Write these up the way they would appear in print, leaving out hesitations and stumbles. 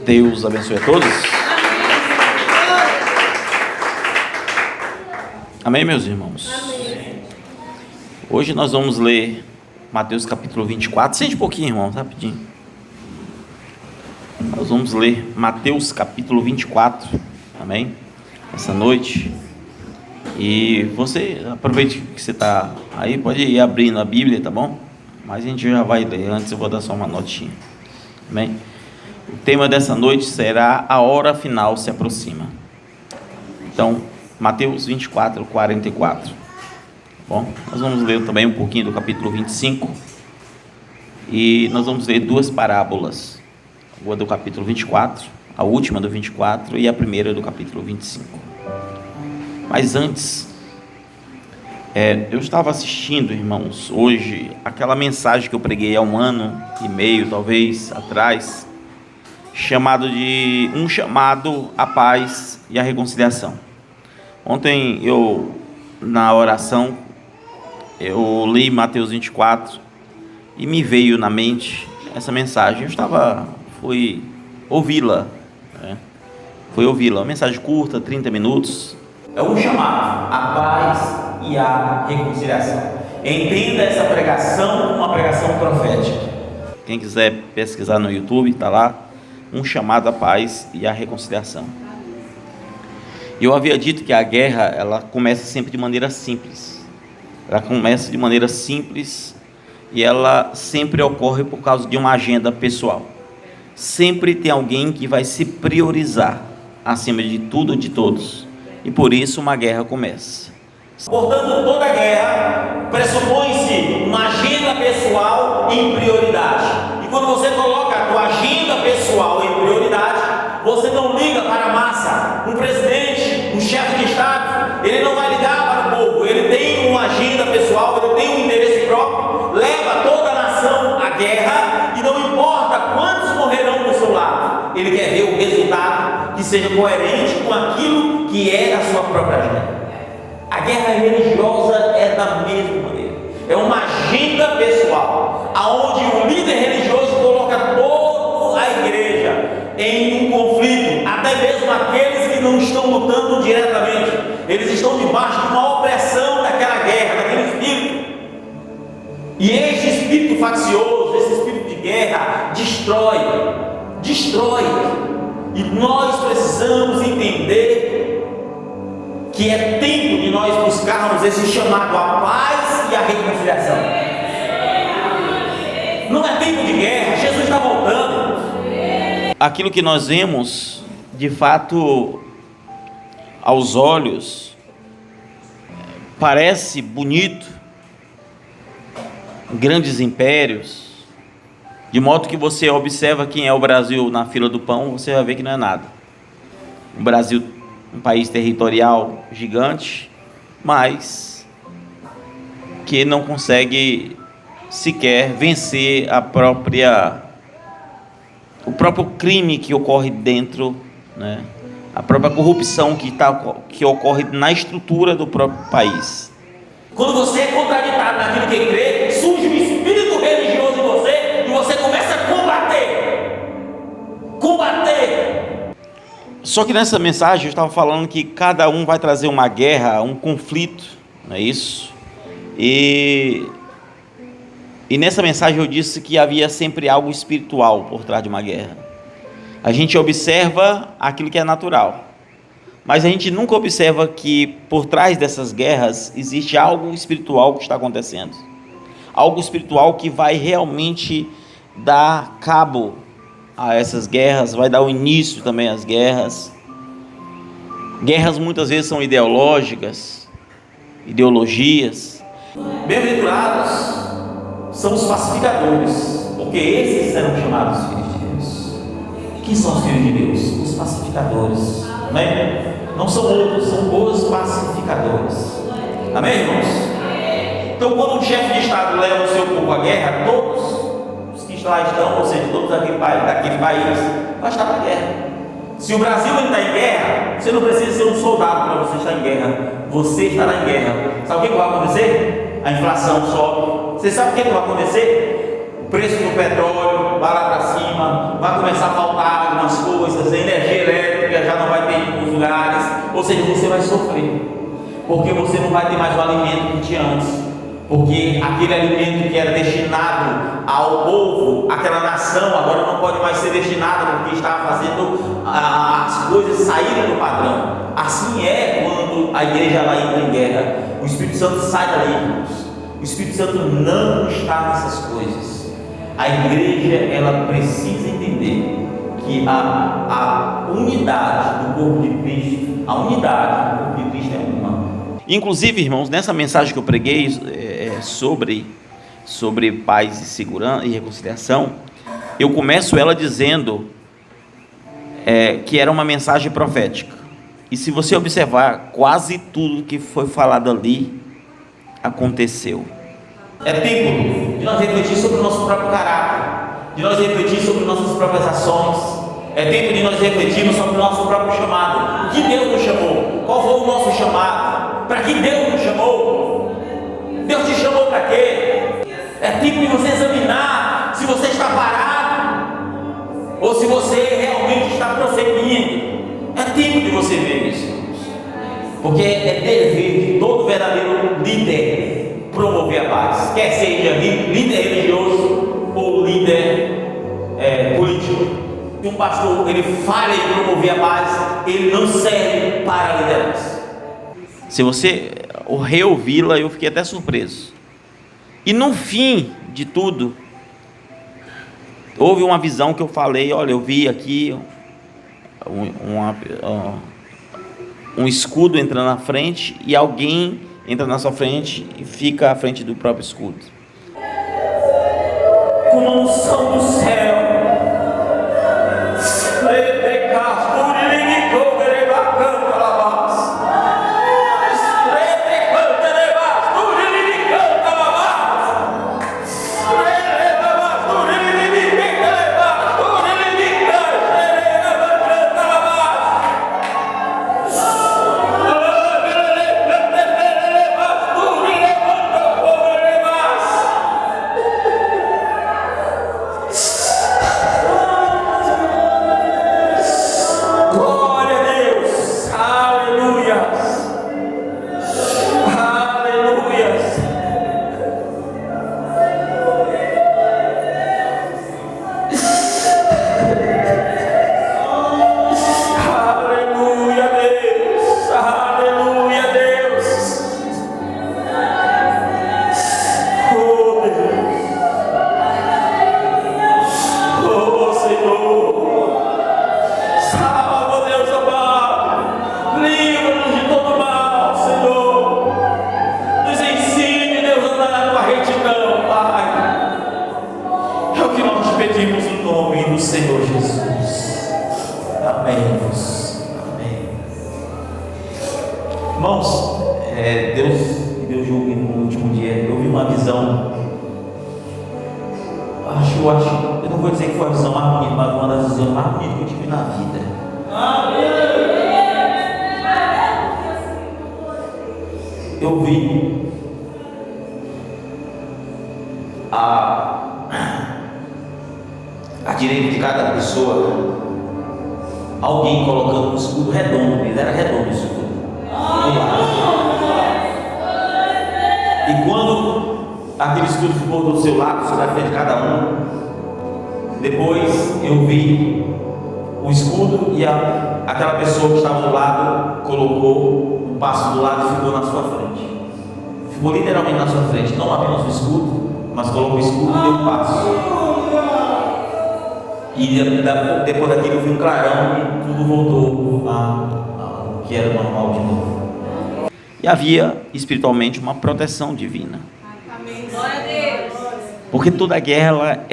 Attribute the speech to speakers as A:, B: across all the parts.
A: Deus abençoe a todos. Amém, meus irmãos?
B: Amém.
A: Hoje nós vamos ler Mateus capítulo 24. Sente um pouquinho, irmão, rapidinho. Nós vamos ler Mateus capítulo 24. Amém? Essa noite. E você, aproveite que você está aí, pode ir abrindo a Bíblia, tá bom? Mas a gente já vai ler. Antes eu vou dar só uma notinha. Amém? O tema dessa noite será: a hora final se aproxima. Então, Mateus 24, 44. Bom, nós vamos ler também um pouquinho do capítulo 25. E nós vamos ler duas parábolas. Uma do capítulo 24, a última do 24 e a primeira do capítulo 25. Mas antes, eu estava assistindo, irmãos, hoje, aquela mensagem que eu preguei há 1 ano e meio, talvez, atrás, um chamado à paz e à reconciliação. Ontem na oração, eu li Mateus 24 e me veio na mente essa mensagem. Fui ouvi-la, uma mensagem curta, 30 minutos. É um chamado à paz e à reconciliação. Entenda essa pregação como uma pregação profética. Quem quiser pesquisar no YouTube, está lá, um chamado à paz e à reconciliação. Eu havia dito que a guerra, ela começa sempre de maneira simples. Ela começa de maneira simples e ela sempre ocorre por causa de uma agenda pessoal. Sempre tem alguém que vai se priorizar acima de tudo e de todos. E por isso uma guerra começa. Portanto, toda guerra pressupõe-se uma agenda pessoal em prioridade. E quando você coloca a tua agenda pessoal em prioridade, você não liga para a massa. Um presidente, um chefe de estado, ele não vai ligar para o povo. Ele tem uma agenda pessoal, ele tem um interesse próprio, leva toda a nação à guerra e não importa quantos morrerão do seu lado. Ele quer ver o resultado que seja coerente com aquilo que é da sua própria agenda. A guerra religiosa é da mesma maneira. É uma agenda pessoal, aonde o líder religioso coloca toda a igreja em um conflito, até mesmo aqueles que não estão lutando diretamente. Eles estão debaixo de uma opressão daquela guerra, daquele espírito. E este espírito faccioso, esse espírito de guerra, destrói. E nós precisamos entender que é tempo de nós buscarmos esse chamado à paz e à reconciliação. Não é tempo de guerra, Jesus está voltando. Aquilo que nós vemos, de fato, aos olhos, parece bonito, grandes impérios, de modo que você observa quem é o Brasil na fila do pão, você vai ver que não é nada. O Brasil, um país territorial gigante, mas que não consegue sequer vencer o próprio crime que ocorre dentro, né? A própria corrupção que ocorre na estrutura do próprio país. Quando você é contraditório naquilo que crê, surge um espírito religioso em você e você começa a combater. Só que nessa mensagem eu estava falando que cada um vai trazer uma guerra, um conflito, não é isso? E nessa mensagem eu disse que havia sempre algo espiritual por trás de uma guerra. A gente observa aquilo que é natural, mas a gente nunca observa que por trás dessas guerras existe algo espiritual que está acontecendo. Algo espiritual que vai realmente dar cabo a essas guerras, vai dar o início também às guerras. Guerras muitas vezes são ideológicas, ideologias. Bem-aventurados são os pacificadores, porque esses serão chamados filhos de Deus. Quem são os filhos de Deus? Os pacificadores. Amém? Não são outros, são os pacificadores. Amém, irmãos? Então, quando um chefe de estado leva o seu povo à guerra, todos os que lá estão, ou seja, todos daquele país, vai estar na guerra. Se o Brasil está em guerra, você não precisa ser um soldado para você estar em guerra. Você estará em guerra. Sabe o que vai acontecer? A inflação sobe. Você sabe o que vai acontecer? preço do petróleo vai lá para cima, vai começar a faltar algumas coisas, a energia elétrica já não vai ter em alguns lugares, ou seja, você vai sofrer, porque você não vai ter mais o alimento que tinha antes. Porque aquele alimento que era destinado ao povo, aquela nação, agora não pode mais ser destinado, porque estava fazendo as coisas saírem do padrão. Assim é quando a igreja lá entra em guerra. O Espírito Santo sai dali, irmãos. O Espírito Santo não está nessas coisas. A igreja, ela precisa entender que a unidade do corpo de Cristo, a unidade do corpo de Cristo é uma. Inclusive, irmãos, nessa mensagem que eu preguei sobre paz e segurança e reconciliação, eu começo ela dizendo que era uma mensagem profética. E se você observar, quase tudo que foi falado ali aconteceu. É tempo de nós refletir sobre o nosso próprio caráter, de nós refletir sobre nossas próprias ações. É tempo de nós refletirmos sobre o nosso próprio chamado. O que Deus nos chamou? Qual foi o nosso chamado? Para que Deus nos chamou? Deus te chamou para quê? É tempo de você examinar se você está parado ou se você realmente está prosseguindo. É tempo de você ver isso, porque é dever de todo verdadeiro líder promover a paz, quer seja líder religioso ou líder político. Se um pastor ele falha em promover a paz, ele não serve para a liderança. Se você reouvi-la, eu fiquei até surpreso. E no fim de tudo, houve uma visão que eu falei, olha, eu vi aqui um escudo entrando na frente, e alguém entra na sua frente e fica à frente do próprio escudo. Com a unção do céu, Senhor Jesus. Amém. Amém. Irmãos, Deus julgue no último dia. Eu vi uma visão. Eu não vou dizer que foi a visão mais bonita, mas uma das visões mais bonitas que eu tive na vida. Eu vi à direita de cada pessoa alguém colocando um escudo redondo. Ele era redondo, esse escudo. E quando aquele escudo ficou do seu lado, na frente de cada um, depois eu vi o escudo e aquela pessoa que estava do lado colocou o passo do lado e ficou na sua frente. Ficou literalmente na sua frente, não apenas o escudo, mas colocou o escudo e deu o passo. E depois daquilo eu vi um clarão e tudo voltou ao que era normal de novo. E havia espiritualmente uma proteção divina. Porque toda guerra,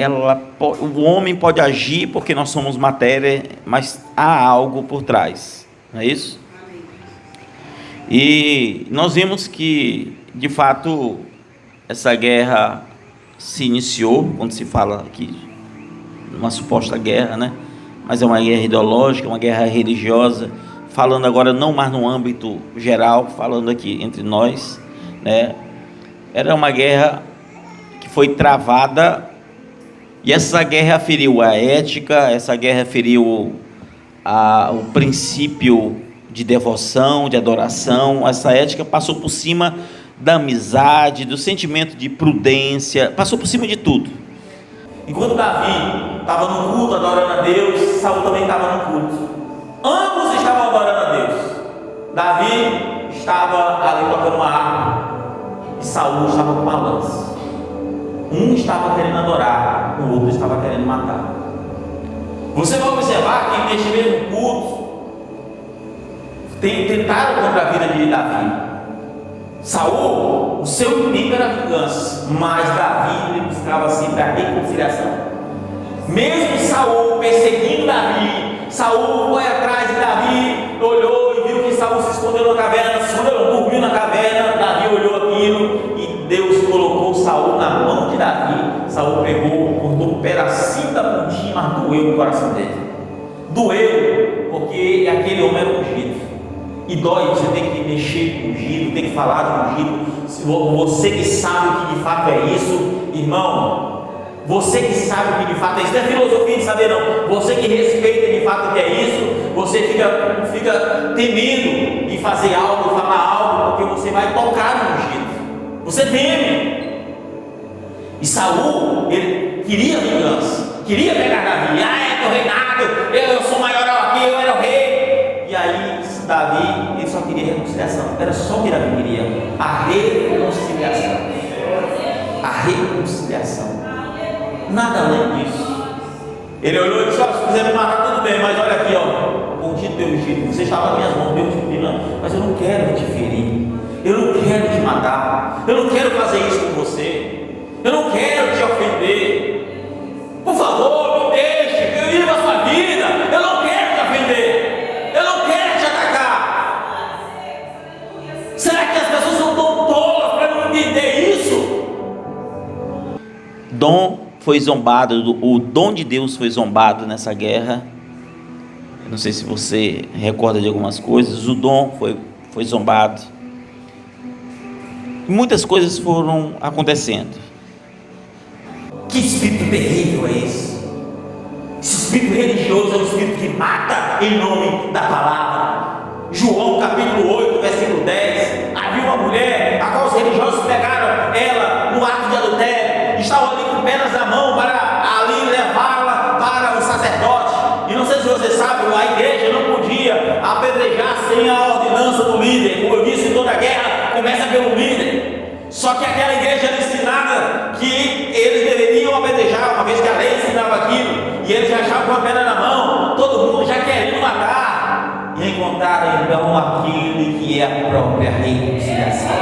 A: o homem pode agir porque nós somos matéria, mas há algo por trás, não é isso? E nós vimos que, de fato, essa guerra se iniciou, quando se fala aqui, uma suposta guerra, né? Mas é uma guerra ideológica, uma guerra religiosa, falando agora não mais no âmbito geral, falando aqui entre nós, né? Era uma guerra que foi travada E essa guerra feriu a ética, essa guerra feriu o princípio de devoção, de adoração. Essa ética passou por cima da amizade, do sentimento de prudência, passou por cima de tudo. Enquanto Davi estava no culto adorando a Deus, Saul também estava no culto. Ambos estavam adorando a Deus. Davi estava ali tocando uma harpa e Saul estava com uma lança. Um estava querendo adorar, o outro estava querendo matar. Você vai observar que neste mesmo culto tentaram contra a vida de Davi. Saul, o seu inimigo era a vingança, mas Davi ele buscava sempre a reconciliação. Mesmo Saul perseguindo Davi, Saul foi atrás de Davi, olhou e viu que Saul se escondeu na caverna, dormiu na caverna. Davi olhou aquilo e Deus colocou Saul na mão de Davi. Saul pegou, cortou um pedacinho da pontinha, mas doeu o coração dele. Doeu, porque aquele homem era ungido. E dói, você tem que mexer com ungido, tem que falar de ungido. Você que sabe o que de fato é isso, irmão. Você que sabe o que de fato é isso, não é filosofia de saber não. Você que respeita de fato o que é isso, você fica temendo em fazer algo, falar algo, porque você vai tocar no ungido. Você teme. E Saul, ele queria vingança, queria pegar Davi. É meu reinado, eu sou maior aqui, eu era o rei. E aí Davi, ele só queria reconciliação. Era só o que Davi queria, a reconciliação. A reconciliação. Nada além disso. Ele olhou e disse: se quiser me matar, tudo bem, mas olha aqui, contigo teu ungido, você estava nas minhas mãos, Deus te pedindo, mas eu não quero te ferir, eu não quero te matar, eu não quero fazer isso com você, eu não quero te ofender. Por favor, me deixe, eu vivo a sua vida, eu não quero te ofender, eu não quero te atacar. Será que as pessoas são tão tolas para não entender isso? Dom foi zombado, o dom de Deus foi zombado nessa guerra. Não sei se você recorda de algumas coisas. O dom foi zombado. E muitas coisas foram acontecendo. Que espírito terrível é esse? Esse espírito religioso é um espírito que mata em nome da palavra. João capítulo 8, versículo 10. Havia uma mulher a qual os religiosos pegaram ela no ato de adultério. Estavam ali com pedras na mão para ali levá-la para o sacerdote. E não sei se você sabe, a igreja não podia apedrejar sem a ordenança do líder. Como eu disse, toda guerra começa pelo líder. Só que aquela igreja era ensinada que eles deveriam apedrejar, uma vez que a lei ensinava aquilo, e eles já achavam com a pedra na mão, todo mundo já querendo matar. E encontraram então aquilo que é a própria reconciliação.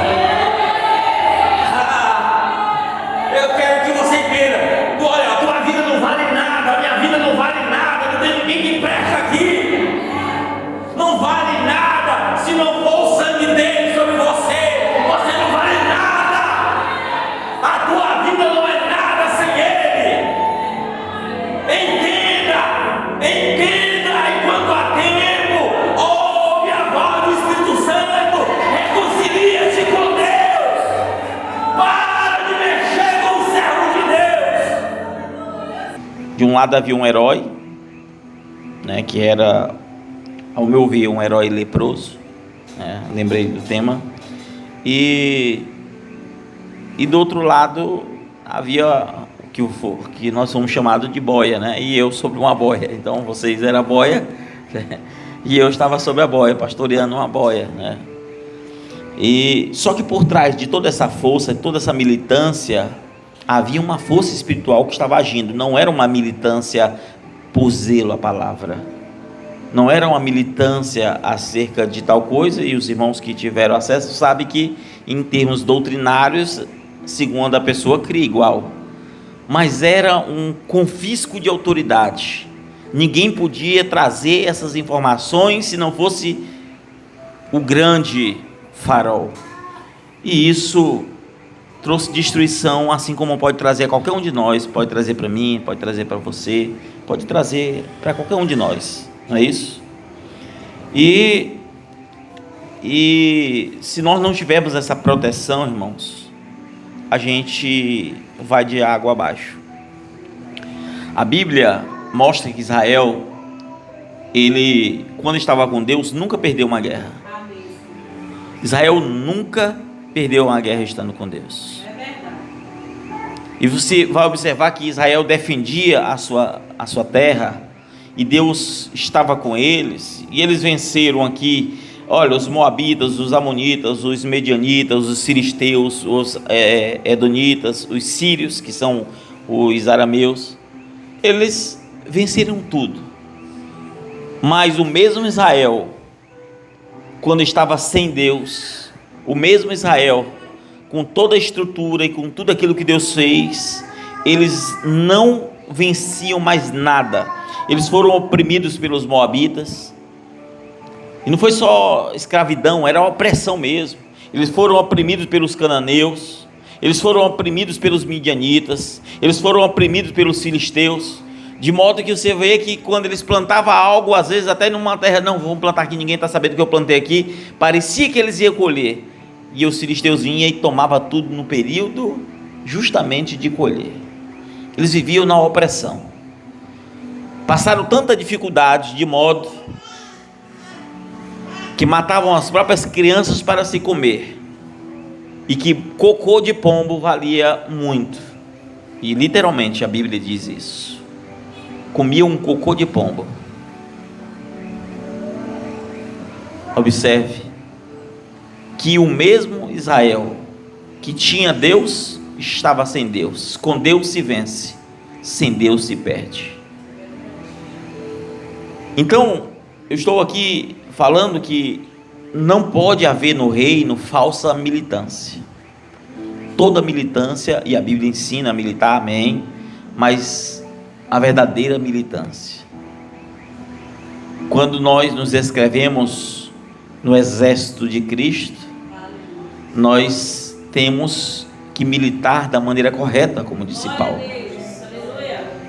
A: Eu quero que você entenda. Olha, a tua vida não vale nada, a minha vida não vale nada, não tem ninguém que presta aqui. Não vale nada se não for o sangue dele sobre você. Você não vale nada. A tua vida não é nada sem ele. Entenda, enquanto há tempo, ouve a voz do Espírito Santo, reconcilia-se com Deus. Para de mexer com o servo de Deus. De um lado havia um herói, que era, ao meu ver, um herói leproso, lembrei do tema, e do outro lado havia que nós somos chamados de boia, e eu sobre uma boia. Então vocês eram a boia, e eu estava sobre a boia, pastoreando uma boia, E só que por trás de toda essa força, de toda essa militância, havia uma força espiritual que estava agindo. Não era uma militância por zelo à palavra, não era uma militância acerca de tal coisa, e os irmãos que tiveram acesso sabem que em termos doutrinários, segundo a pessoa cria igual, mas era um confisco de autoridade. Ninguém podia trazer essas informações se não fosse o grande farol, e isso trouxe destruição, assim como pode trazer a qualquer um de nós, pode trazer para mim, pode trazer para você, pode trazer para qualquer um de nós, não é isso? E se nós não tivermos essa proteção, irmãos, a gente vai de água abaixo. A Bíblia mostra que Israel, ele, quando estava com Deus, nunca perdeu uma guerra. Israel nunca perdeu uma guerra estando com Deus. E você vai observar que Israel defendia a sua terra, e Deus estava com eles, e eles venceram aqui, olha, os moabitas, os amonitas, os medianitas, os filisteus, os edonitas, os sírios, que são os arameus. Eles venceram tudo. Mas o mesmo Israel, quando estava sem Deus, o mesmo Israel, com toda a estrutura e com tudo aquilo que Deus fez, eles não venciam mais nada. Eles foram oprimidos pelos moabitas, e não foi só escravidão, era opressão mesmo. Eles foram oprimidos pelos cananeus, eles foram oprimidos pelos midianitas, eles foram oprimidos pelos filisteus, de modo que você vê que quando eles plantavam algo, às vezes até numa terra, não, vamos plantar aqui, ninguém está sabendo que eu plantei aqui, parecia que eles iam colher, e os filisteus vinham e tomavam tudo no período justamente de colher. Eles viviam na opressão, passaram tanta dificuldade, de modo que matavam as próprias crianças para se comer, e que cocô de pombo valia muito, e literalmente a Bíblia diz isso, comiam um cocô de pombo. Observe que o mesmo Israel que tinha Deus, estava sem Deus. Com Deus se vence, sem Deus se perde. Então, eu estou aqui falando que não pode haver no reino falsa militância. Toda militância, e a Bíblia ensina a militar, amém, mas a verdadeira militância, quando nós nos inscrevemos no exército de Cristo, nós temos que militar da maneira correta, como disse Paulo.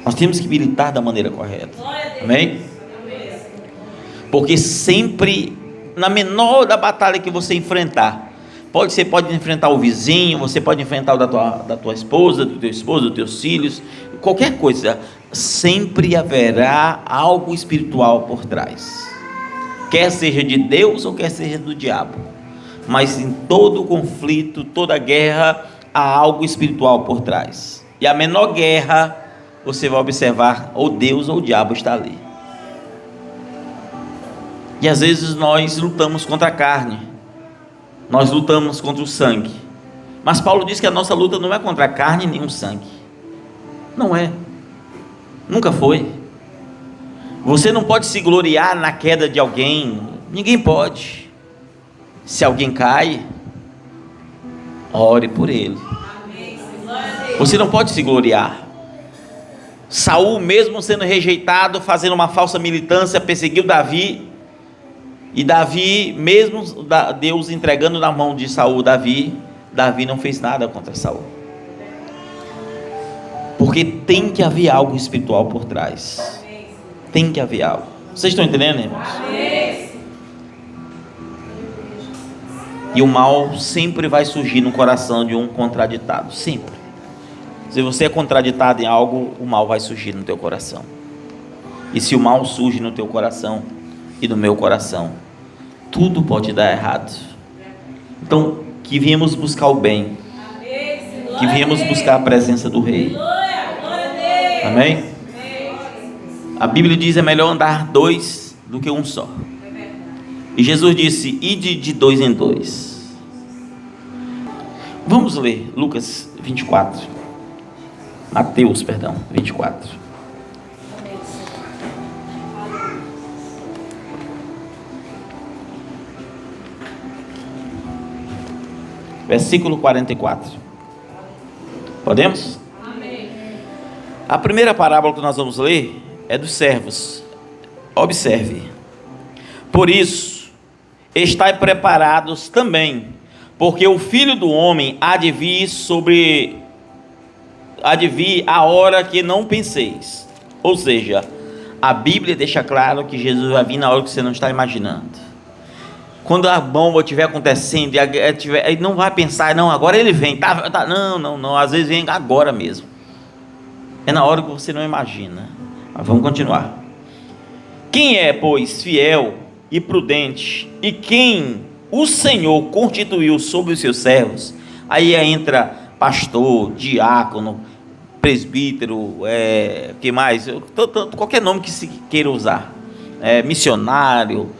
A: Nós temos que militar da maneira correta, amém? Porque sempre, na menor da batalha que você enfrentar, você pode enfrentar o vizinho, você pode enfrentar o da tua esposa, do teu esposo, dos teus filhos, qualquer coisa, sempre haverá algo espiritual por trás, quer seja de Deus ou quer seja do diabo, mas em todo conflito, toda guerra, há algo espiritual por trás, e a menor guerra, você vai observar, ou Deus ou o diabo está ali. E às vezes nós lutamos contra a carne, nós lutamos contra o sangue, mas Paulo diz que a nossa luta não é contra a carne nem o sangue, não é, nunca foi. Você não pode se gloriar na queda de alguém, ninguém pode. Se alguém cai, ore por ele. Você não pode se gloriar. Saul, mesmo sendo rejeitado, fazendo uma falsa militância, perseguiu Davi, e Davi, mesmo Deus entregando na mão de Saul Davi não fez nada contra Saul, porque tem que haver algo espiritual por trás, tem que haver algo. Vocês estão entendendo, irmãos? E o mal sempre vai surgir no coração de um contraditado, sempre. Se você é contraditado em algo, o mal vai surgir no teu coração. E se o mal surge no teu coração e no meu coração, tudo pode dar errado. Então, que viemos buscar o bem, que viemos buscar a presença do Rei. Amém? A Bíblia diz: é melhor andar dois do que um só. E Jesus disse: ide de dois em dois. Vamos ler Lucas 24. Mateus, 24. Versículo 44. Podemos? Amém. A primeira parábola que nós vamos ler é dos servos. Observe. Por isso, estai preparados também, porque o Filho do Homem há de vir a hora que não penseis. Ou seja, a Bíblia deixa claro que Jesus vai vir na hora que você não está imaginando. Quando a bomba estiver acontecendo, e não vai pensar, não, agora ele vem, não, às vezes vem agora mesmo. É na hora que você não imagina. Mas vamos continuar. Quem é, pois, fiel e prudente, e quem o Senhor constituiu sobre os seus servos? Aí entra pastor, diácono, presbítero, que mais? Qualquer nome que se queira usar, missionário.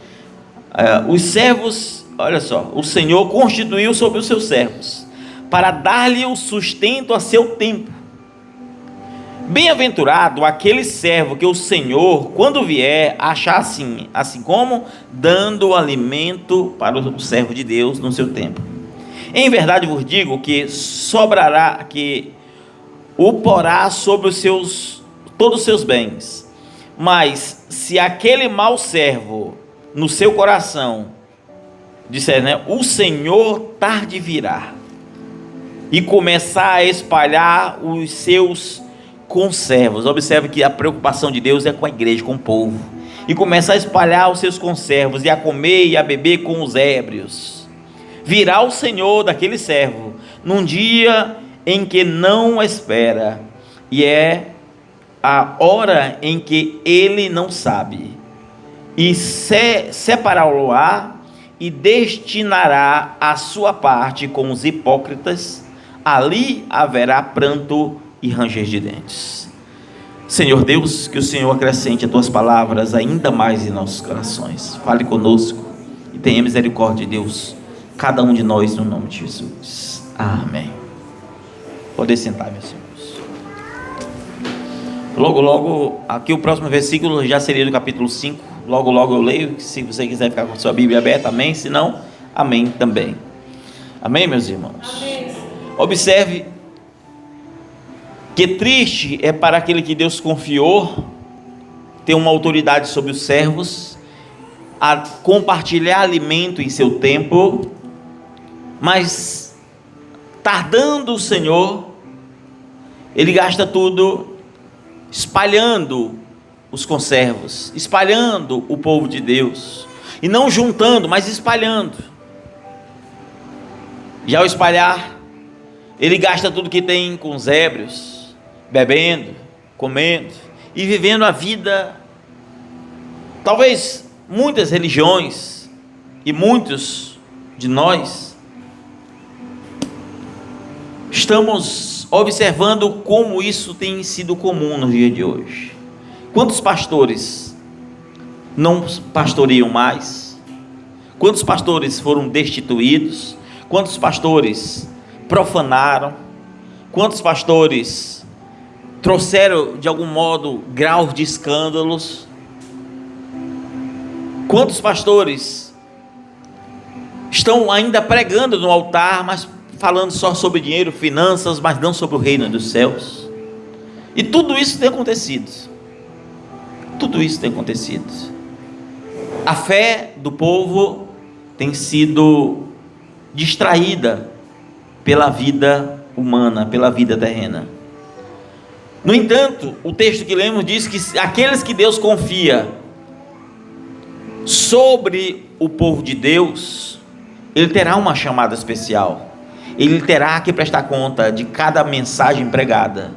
A: Os servos, olha só, o Senhor constituiu sobre os seus servos, para dar-lhe o sustento a seu tempo. Bem-aventurado aquele servo que o Senhor, quando vier, achar assim como dando alimento para o servo de Deus no seu tempo. Em verdade vos digo que sobrará, que o porá sobre todos os seus bens. Mas se aquele mau servo no seu coração disser, o Senhor tarde virá, e começar a espalhar os seus conservos. Observe que a preocupação de Deus é com a igreja, com o povo, e começar a espalhar os seus conservos, e a comer e a beber com os ébrios. Virá o Senhor daquele servo num dia em que não espera, e é a hora em que ele não sabe, e separá-lo-á e destinará a sua parte com os hipócritas. Ali haverá pranto e ranger de dentes. Senhor Deus, que o Senhor acrescente as tuas palavras ainda mais em nossos corações. Fale conosco e tenha misericórdia de Deus, cada um de nós, no nome de Jesus. Amém. Pode sentar, meus irmãos. Logo, aqui o próximo versículo já seria do capítulo 5. Logo eu leio, se você quiser ficar com a sua Bíblia aberta, amém. Se não, amém também. Amém, meus irmãos? Amém. Observe que triste é para aquele que Deus confiou ter uma autoridade sobre os servos, a compartilhar alimento em seu tempo, mas tardando o Senhor, ele gasta tudo espalhando os conservos, espalhando o povo de Deus, e não juntando, mas espalhando. E ao espalhar, ele gasta tudo que tem com os ébrios, bebendo, comendo e vivendo a vida. Talvez muitas religiões e muitos de nós estamos observando como isso tem sido comum no dia de hoje. Quantos pastores não pastoreiam mais? Quantos pastores foram destituídos? Quantos pastores profanaram? Quantos pastores trouxeram de algum modo graus de escândalos? Quantos pastores estão ainda pregando no altar, mas falando só sobre dinheiro, finanças, mas não sobre o reino dos céus? E tudo isso tem acontecido. Tudo isso tem acontecido. A fé do povo tem sido distraída pela vida humana, pela vida terrena. No entanto, o texto que lemos diz que aqueles que Deus confia sobre o povo de Deus, ele terá uma chamada especial. Ele terá que prestar conta de cada mensagem pregada,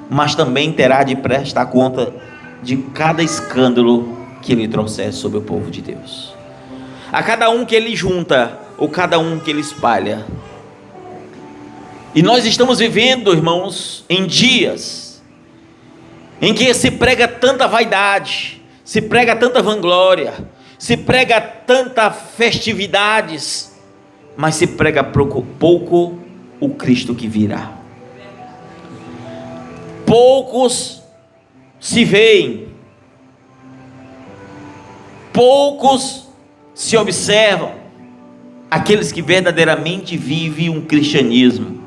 A: mas também terá de prestar conta de cada escândalo que ele trouxer sobre o povo de Deus. A cada um que ele junta, ou cada um que ele espalha. E nós estamos vivendo, irmãos, em dias em que se prega tanta vaidade, se prega tanta vanglória, se prega tanta festividades, mas se prega pouco o Cristo que virá. Poucos se veem, poucos se observam, aqueles que verdadeiramente vivem um cristianismo,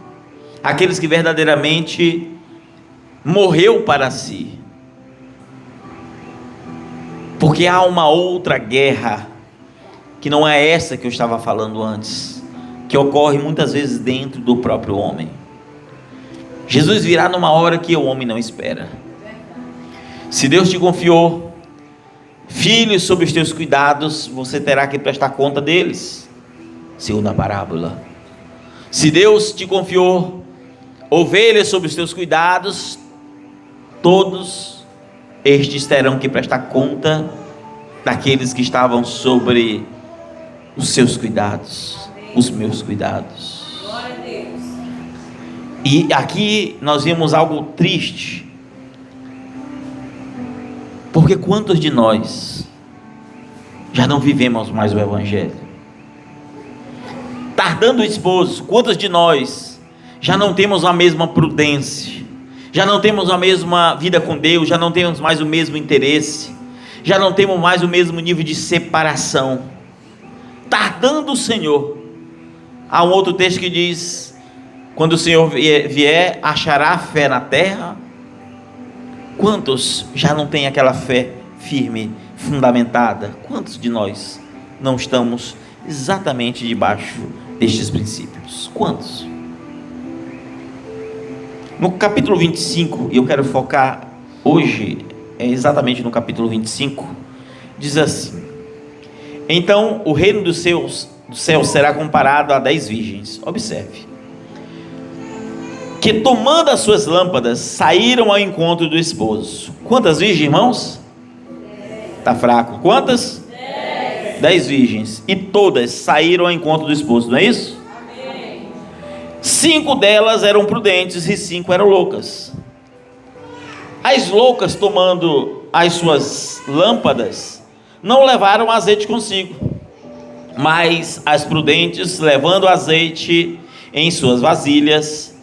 A: aqueles que verdadeiramente morreu para si. Porque há uma outra guerra, que não é essa que eu estava falando antes, que ocorre muitas vezes dentro do próprio homem. Jesus virá numa hora que o homem não espera. Se Deus te confiou filhos sob os teus cuidados, você terá que prestar conta deles, segundo a parábola. Se Deus te confiou ovelhas sob os teus cuidados, todos estes terão que prestar conta daqueles que estavam sobre os seus cuidados, os meus cuidados.
B: Glória a Deus.
A: E aqui nós vimos algo triste, porque quantos de nós já não vivemos mais o Evangelho? Tardando o esposo, quantos de nós já não temos a mesma prudência, já não temos a mesma vida com Deus, já não temos mais o mesmo interesse, já não temos mais o mesmo nível de separação? Tardando o Senhor. Há um outro texto que diz: quando o Senhor vier, achará fé na terra? Quantos já não têm aquela fé firme, fundamentada? Quantos de nós não estamos exatamente debaixo destes princípios? Quantos? No capítulo 25, e eu quero focar hoje exatamente no capítulo 25, diz assim: então o reino dos céus será comparado a 10 virgens. Observe, que tomando as suas lâmpadas, saíram ao encontro do esposo. Quantas virgens, irmãos? Está fraco. Quantas? 10 virgens. E todas saíram ao encontro do esposo, não é isso?
B: Amém.
A: 5 delas eram prudentes e 5 eram loucas. As loucas, tomando as suas lâmpadas, não levaram azeite consigo, mas as prudentes, levando azeite em suas vasilhas,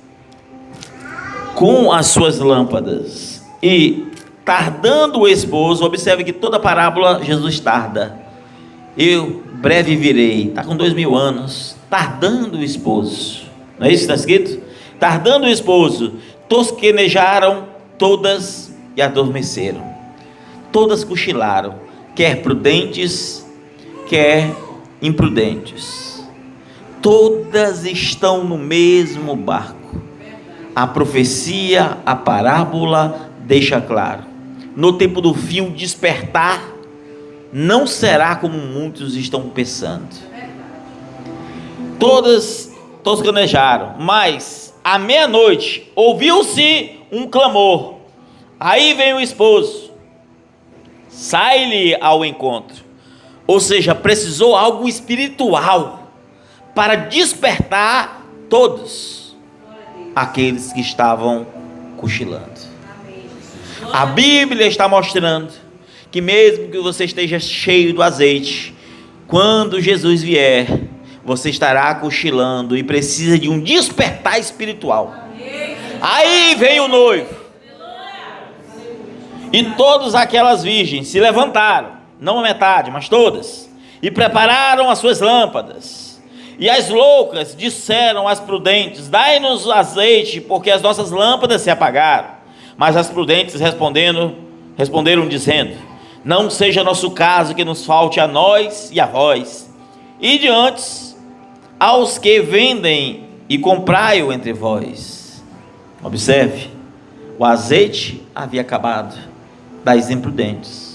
A: com as suas lâmpadas. E tardando o esposo, observe que toda parábola Jesus tarda. Eu breve virei, está com 2000 anos, tardando o esposo, não é isso que está escrito? Tardando o esposo, tosquenejaram todas e adormeceram, todas cochilaram, quer prudentes, quer imprudentes, todas estão no mesmo barco. A profecia, a parábola deixa claro: no tempo do fim, o despertar não será como muitos estão pensando. Todas tosquenejaram, mas à meia-noite ouviu-se um clamor. Aí vem o esposo, sai-lhe ao encontro. Ou seja, precisou algo espiritual para despertar todos aqueles que estavam cochilando. A Bíblia está mostrando que mesmo que você esteja cheio do azeite, quando Jesus vier, você estará cochilando e precisa de um despertar espiritual. Aí vem o noivo. E todas aquelas virgens se levantaram, não a metade, mas todas, e prepararam as suas lâmpadas. E as loucas disseram às prudentes: dai-nos azeite, porque as nossas lâmpadas se apagaram. Mas as prudentes responderam dizendo: não seja nosso caso que nos falte a nós e a vós. E diante aos que vendem e comprai-o entre vós. Observe, o azeite havia acabado das imprudentes.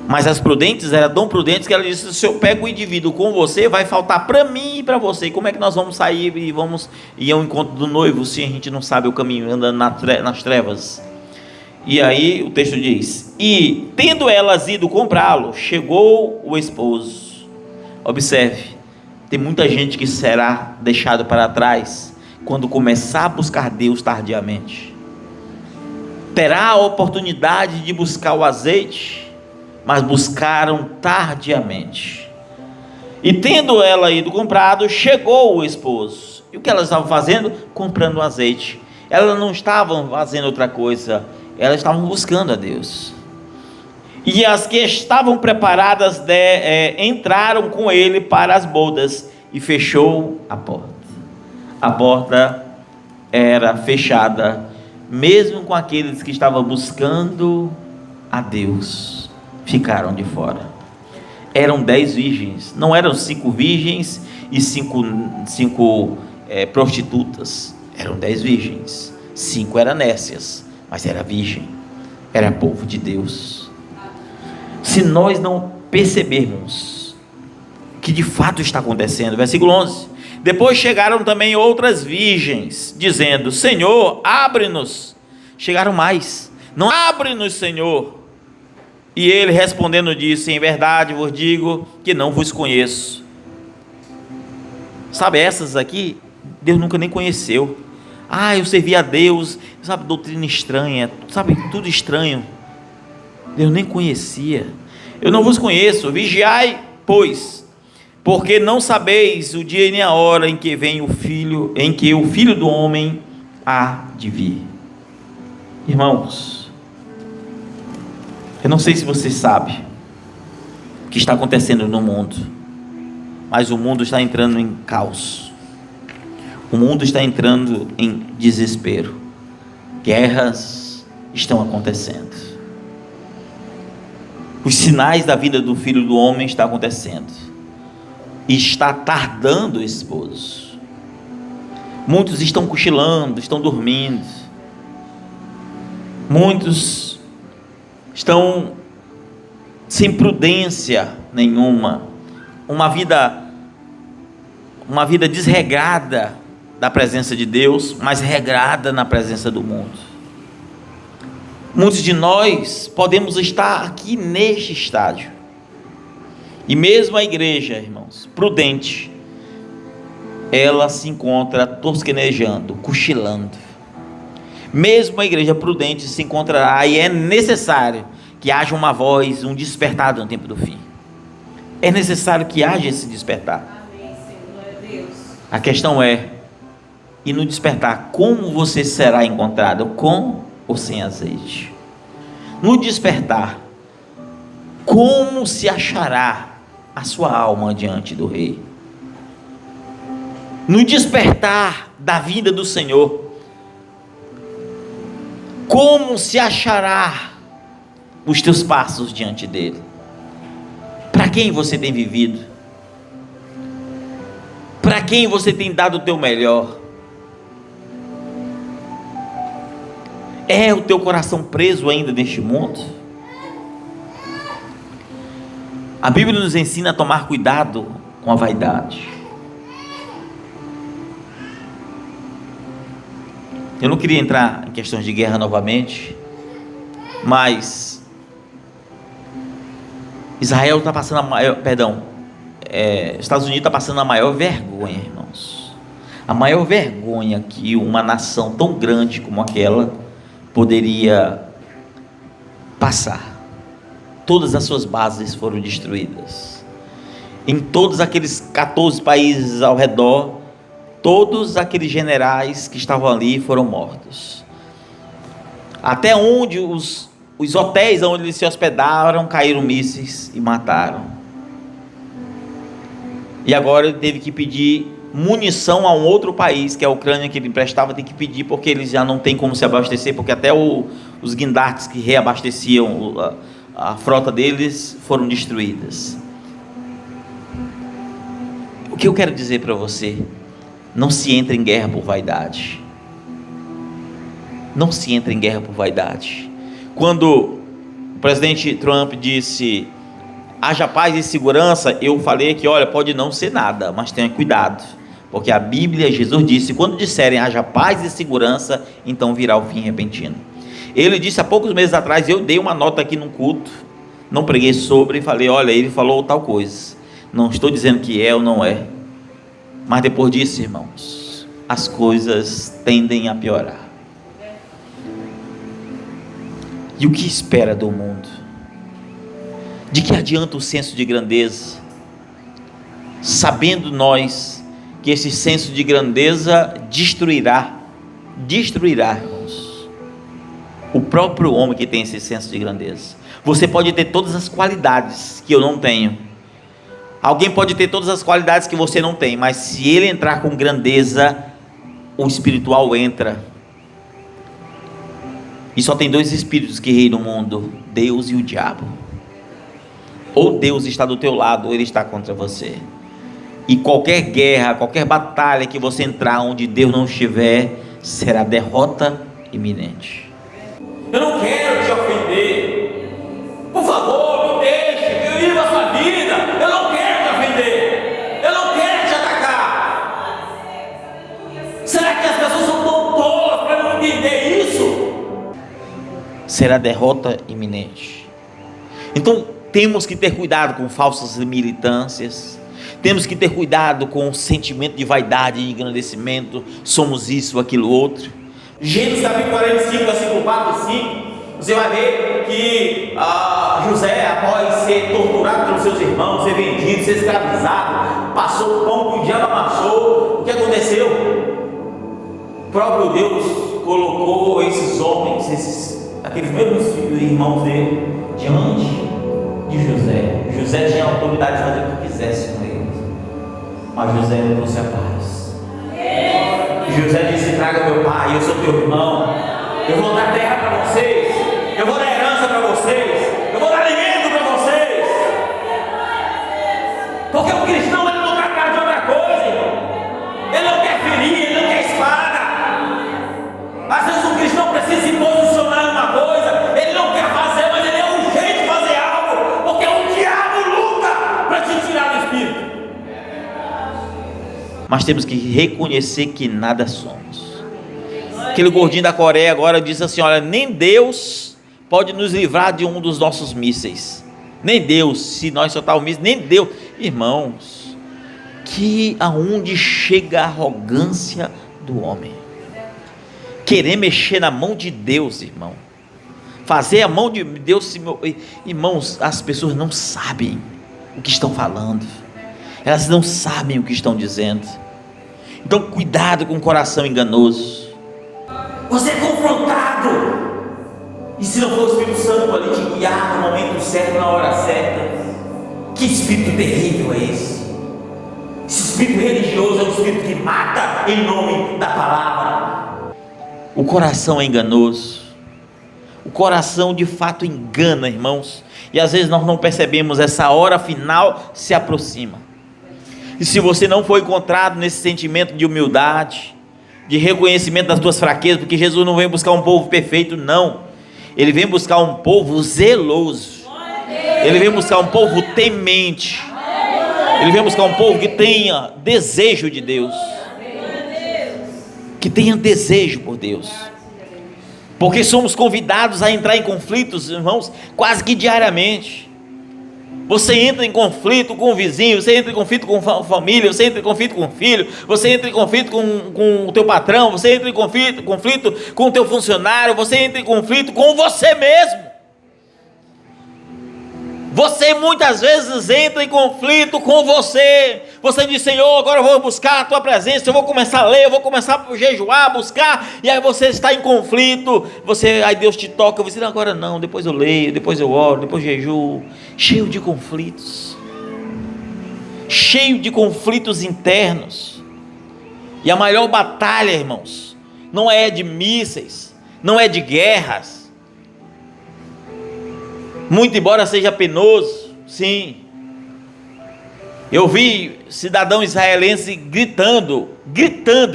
A: Mas as prudentes eram tão prudentes que ela disse: se eu pego o indivíduo com você, vai faltar para mim e para você. E como é que nós vamos sair e vamos ir ao encontro do noivo se a gente não sabe o caminho, andando nas trevas? E aí o texto diz: e tendo elas ido comprá-lo, chegou o esposo. Observe, tem muita gente que será deixado para trás quando começar a buscar Deus tardiamente. Terá a oportunidade de buscar o azeite, mas buscaram tardiamente. E tendo ela ido comprado, chegou o esposo. E o que elas estavam fazendo? Comprando o azeite. Elas não estavam fazendo outra coisa, elas estavam buscando a Deus. E as que estavam preparadas entraram com ele para as bodas, e fechou a porta. A porta era fechada, mesmo com aqueles que estavam buscando a Deus. Ficaram de fora. Eram 10 virgens, não eram 5 virgens e 5 prostitutas. Eram 10 virgens. 5 eram nécias, mas era virgem, era povo de Deus. Se nós não percebermos que de fato está acontecendo, versículo 11: depois chegaram também outras virgens, dizendo: Senhor, abre-nos. chegaram mais. Não, abre-nos, Senhor. E ele respondendo disse: em verdade vos digo que não vos conheço. Sabe, essas aqui, Deus nunca nem conheceu. Eu servi a Deus, sabe, doutrina estranha, sabe, tudo estranho. Deus nem conhecia. Eu não vos conheço, vigiai, pois, porque não sabeis o dia e nem a hora em que vem em que o Filho do Homem há de vir. Irmãos, eu não sei se você sabe o que está acontecendo no mundo, mas o mundo está entrando em caos. O mundo está entrando em desespero. Guerras estão acontecendo. Os sinais da vida do Filho do Homem estão acontecendo. E está tardando o esposo. Muitos estão cochilando, estão dormindo. Muitos estão sem prudência nenhuma. Uma vida desregrada da presença de Deus, mas regrada na presença do mundo. Muitos de nós podemos estar aqui neste estágio. E mesmo a igreja, irmãos, prudente, ela se encontra tosquenejando, cochilando. Mesmo a igreja prudente se encontrará, e é necessário que haja uma voz, um despertar no tempo do fim. É necessário que haja esse despertar.
B: Amém, Senhor Deus.
A: A questão é, e no despertar, como você será encontrado, com ou sem azeite? No despertar, como se achará a sua alma diante do Rei? No despertar da vida do Senhor, como se achará os teus passos diante dele? Para quem você tem vivido? Para quem você tem dado o teu melhor? É o teu coração preso ainda neste mundo? A Bíblia nos ensina a tomar cuidado com a vaidade. Eu não queria entrar em questões de guerra novamente, mas Israel está passando Estados Unidos está passando a maior vergonha, irmãos. A maior vergonha que uma nação tão grande como aquela poderia passar. Todas as suas bases foram destruídas. Em todos aqueles 14 países ao redor, todos aqueles generais que estavam ali foram mortos. Até onde os hotéis onde eles se hospedaram caíram mísseis e mataram. E agora ele teve que pedir munição a um outro país, que é a Ucrânia, que ele emprestava, tem que pedir, porque eles já não têm como se abastecer, porque até os guindartes que reabasteciam a frota deles foram destruídas. O que eu quero dizer para você? Não se entra em guerra por vaidade. Não se entra em guerra por vaidade. Quando o presidente Trump disse: haja paz e segurança, eu falei que, olha, pode não ser nada, mas tenha cuidado, porque a Bíblia, Jesus disse: quando disserem haja paz e segurança, então virá o fim repentino. Ele disse há poucos meses atrás, eu dei uma nota aqui num culto, não preguei sobre, e falei: olha, ele falou tal coisa, não estou dizendo que é ou não é, mas depois disso, irmãos, as coisas tendem a piorar. E o que espera do mundo? De que adianta o senso de grandeza, sabendo nós que esse senso de grandeza destruirá, irmãos, o próprio homem que tem esse senso de grandeza. Você pode ter todas as qualidades que eu não tenho, alguém pode ter todas as qualidades que você não tem, mas se ele entrar com grandeza, o espiritual entra. E só tem dois espíritos que reinam no mundo: Deus e o diabo. Ou Deus está do teu lado, ou ele está contra você. E qualquer guerra, qualquer batalha que você entrar onde Deus não estiver, será derrota iminente. Eu não quero te ofender. Por favor, me deixe, viva a sua vida. Eu não quero te ofender. Eu não quero te atacar. Será que as pessoas são tão tolas para não entender isso? será derrota iminente. Então temos que ter cuidado com falsas militâncias, temos que ter cuidado com o sentimento de vaidade e engrandecimento, somos isso, aquilo, outro. Gênesis capítulo 45, versículo 4 e 5, você vai ver que José, após ser torturado pelos seus irmãos, ser vendido, ser escravizado, passou o pão que o diabo amassou. O que aconteceu? O próprio Deus colocou esses homens, aqueles mesmos filhos e irmãos dele, diante de José. José tinha a autoridade de fazer o que quisesse com eles, mas José não trouxe a paz. José disse: traga meu pai, eu sou teu irmão, eu vou dar terra para vocês, eu vou dar herança para vocês, eu vou dar alimento para vocês. Porque o cristão, ele não está atrás de outra coisa, irmão. Ele não quer ferir, ele não quer espada. Às vezes o cristão precisa se posicionar em uma coisa, ele não quer fazer, mas ele é um jeito de fazer algo, porque o diabo luta para te tirar do espírito. Mas temos que reconhecer que nada somos. Aquele gordinho da Coreia agora diz assim: olha, nem Deus pode nos livrar de um dos nossos mísseis. Nem Deus, se nós soltar o míssil, nem Deus. Irmãos, que aonde chega a arrogância do homem? Querer mexer na mão de Deus, irmão. Fazer a mão de Deus, irmãos, as pessoas não sabem o que estão falando. Elas não sabem o que estão dizendo. Então cuidado com o coração enganoso. Você é confrontado, e se não for o Espírito Santo ali te guiar no momento certo, na hora certa, que espírito terrível é esse? Esse espírito religioso é um espírito que mata em nome da palavra. O coração é enganoso, o coração de fato engana, irmãos, e às vezes nós não percebemos, essa hora final se aproxima. E se você não for encontrado nesse sentimento de humildade, de reconhecimento das tuas fraquezas, porque Jesus não vem buscar um povo perfeito, não. Ele vem buscar um povo zeloso. Ele vem buscar um povo temente. Ele vem buscar um povo que tenha desejo de Deus, que tenha desejo por Deus. Porque somos convidados a entrar em conflitos, irmãos, quase que diariamente. Você entra em conflito com o vizinho, você entra em conflito com a família, você entra em conflito com o filho, você entra em conflito com o teu patrão, você entra em conflito com o teu funcionário, você entra em conflito com você mesmo. Você muitas vezes entra em conflito com você. Você diz: Senhor, agora eu vou buscar a tua presença, eu vou começar a ler, eu vou começar a jejuar, buscar, e aí você está em conflito, aí Deus te toca, você diz: agora não, depois eu leio, depois eu oro, depois eu jejuo. Cheio de conflitos, cheio de conflitos internos. E a maior batalha, irmãos, não é de mísseis, não é de guerras. Muito embora seja penoso, sim. Eu vi cidadão israelense gritando,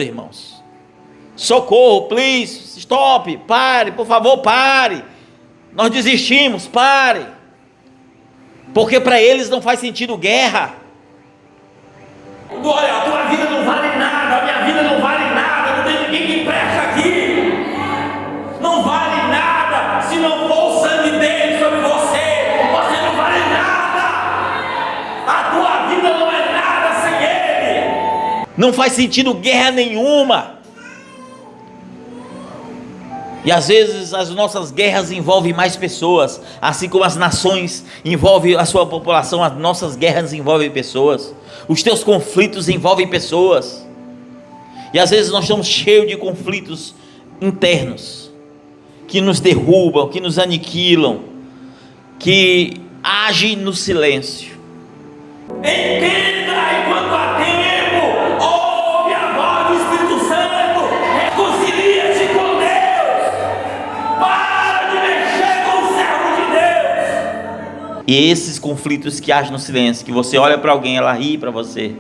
A: irmãos: socorro, please, stop, pare, por favor, pare. Nós desistimos, pare. Porque para eles não faz sentido guerra. Olha, a tua vida não vale nada, a minha vida não vale nada, não tem ninguém que presta aqui. Não vale nada se não for o sangue dele sobre você. Você não vale nada. A tua vida não é nada sem ele. Não faz sentido guerra nenhuma. E às vezes as nossas guerras envolvem mais pessoas, assim como as nações envolvem a sua população, as nossas guerras envolvem pessoas, os teus conflitos envolvem pessoas, e às vezes nós estamos cheios de conflitos internos, que nos derrubam, que nos aniquilam, que agem no silêncio. Entenda enquanto há tempo, ouve a voz do Espírito Santo, reconcilia-te com Deus, para de mexer com o servo de Deus. E esses conflitos que agem no silêncio, que você olha para alguém, ela ri para você,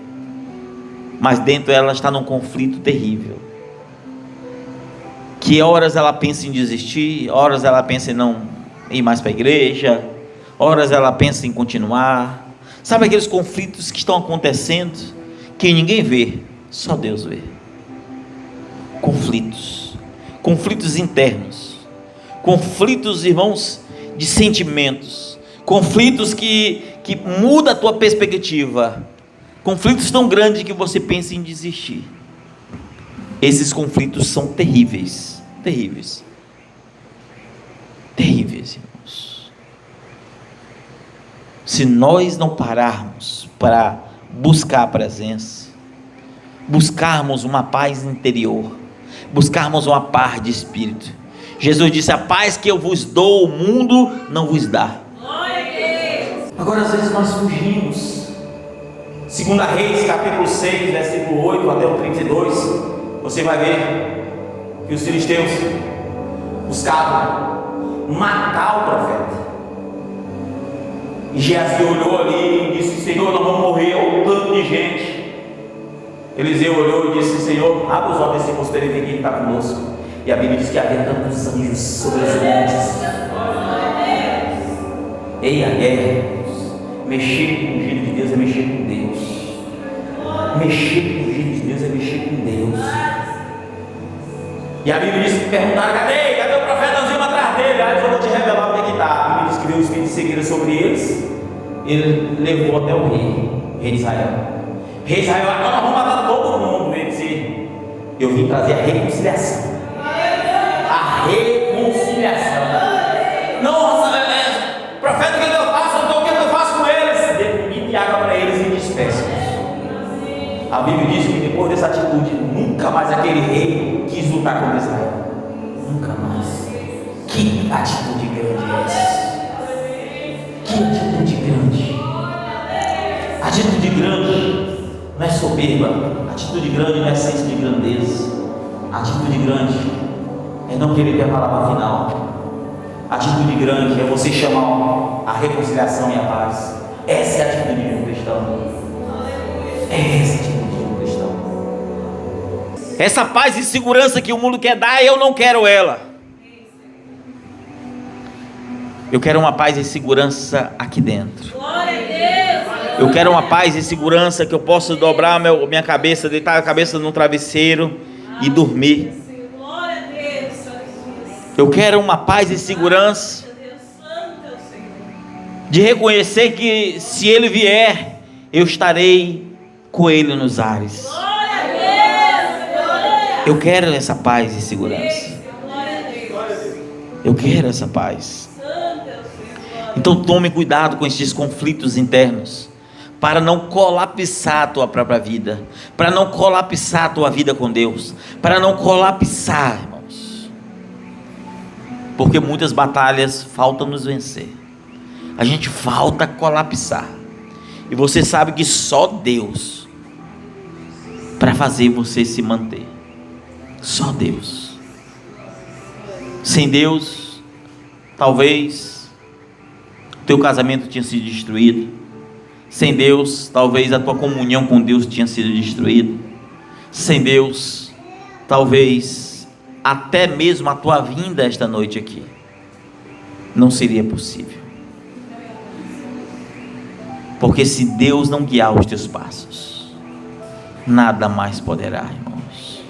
A: mas dentro ela está num conflito terrível, que horas ela pensa em desistir, horas ela pensa em não ir mais para a igreja, horas ela pensa em continuar. Sabe aqueles conflitos que estão acontecendo, que ninguém vê, só Deus vê. Conflitos internos, conflitos, irmãos, de sentimentos, conflitos que mudam a tua perspectiva, conflitos tão grandes que você pensa em desistir. Esses conflitos são terríveis, terríveis, terríveis, irmãos. Se nós não pararmos para buscar a presença, buscarmos uma paz interior, buscarmos uma paz de espírito. Jesus disse: a paz que eu vos dou, o mundo não vos dá. Agora às vezes nós fugimos. 2 Reis, capítulo 6, versículo 8 até o 32, você vai ver que os filisteus buscavam matar o profeta. E Geazi olhou ali e disse: Senhor, nós vamos morrer, olha um tanto de gente. Eliseu olhou e disse: Senhor, abre os olhos desse mosteiro e que está conosco. E a Bíblia diz que havia tantos anjos sobre os montes. Ei, a guerra, mexer com o jeito de Deus é mexer com Deus. Mexer com o jeito de Deus é mexer com Deus. E a Bíblia diz que perguntaram: cadê o profeta? Nós vamos atrás dele. Aí eu vou te revelar onde é que está. A Bíblia diz que veio o espírito de cegueira sobre eles. Ele levou até o rei de Israel. Rei de Israel: agora nós vamos matar todo mundo. Ele disse: eu vim trazer a reconciliação. A reconciliação. Não, profeta, o que eu faço? Então o que eu faço com eles? Dê comida e água para eles e dispersa. A Bíblia diz que depois dessa atitude, nunca mais aquele rei quis lutar contra Israel. Nunca mais. Que atitude grande é essa? Que atitude grande. Atitude grande não é soberba. Atitude grande não é senso de grandeza. Atitude grande é não querer ter a palavra final. Atitude grande é você chamar a reconciliação e a paz. Essa é a atitude de um cristão. É essa a atitude de um cristão. Essa paz e segurança que o mundo quer dar, eu não quero ela. Eu quero uma paz e segurança aqui dentro. Eu quero uma paz e segurança que eu possa dobrar minha cabeça, deitar a cabeça no travesseiro e dormir. Eu quero uma paz e segurança de reconhecer que se Ele vier, eu estarei com Ele nos ares. Eu quero essa paz e segurança. Eu quero essa paz. Então tome cuidado com esses conflitos internos, para não colapsar a tua própria vida, para não colapsar a tua vida com Deus, para não colapsar, irmãos, porque muitas batalhas faltam nos vencer, a gente falta colapsar, e você sabe que só Deus para fazer você se manter, só Deus. Sem Deus, talvez teu casamento tinha sido destruído. Sem Deus, talvez a tua comunhão com Deus tinha sido destruída. Sem Deus, talvez até mesmo a tua vinda esta noite aqui não seria possível. Porque se Deus não guiar os teus passos, nada mais poderá, irmãos.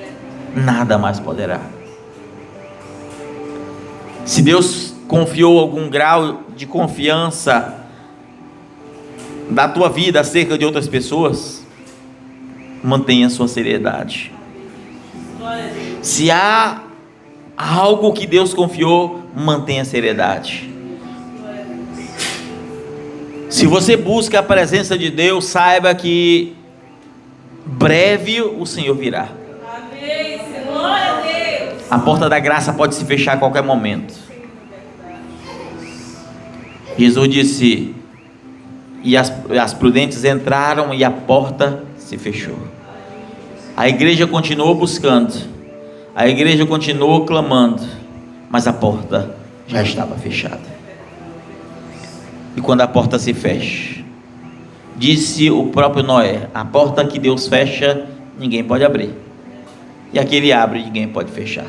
A: Nada mais poderá. Se Deus confiou algum grau de confiança da tua vida acerca de outras pessoas, mantenha a sua seriedade. Se há algo que Deus confiou, mantenha a seriedade. Se você busca a presença de Deus, saiba que breve o Senhor virá. A porta da graça pode se fechar a qualquer momento. Jesus disse: e as prudentes entraram e a porta se fechou. A igreja continuou buscando, a igreja continuou clamando, mas a porta já estava fechada. E quando a porta se fecha, disse o próprio Noé: a porta que Deus fecha, ninguém pode abrir, e a que Ele abre, ninguém pode fechar.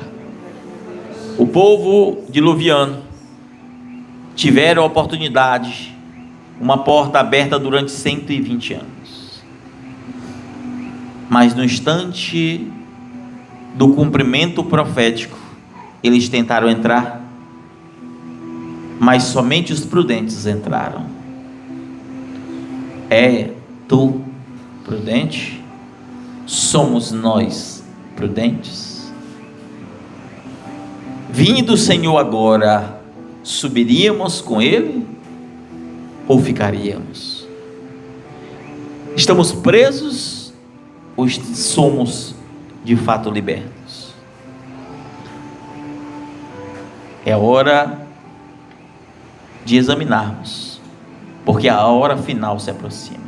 A: O povo diluviano tiveram a oportunidade, uma porta aberta durante 120 anos, mas no instante do cumprimento profético, eles tentaram entrar mas somente os prudentes entraram. É tu prudente? Somos nós prudentes? Vindo o Senhor agora, subiríamos com Ele ou ficaríamos? Estamos presos ou somos de fato libertos? É hora de examinarmos, porque a hora final se aproxima.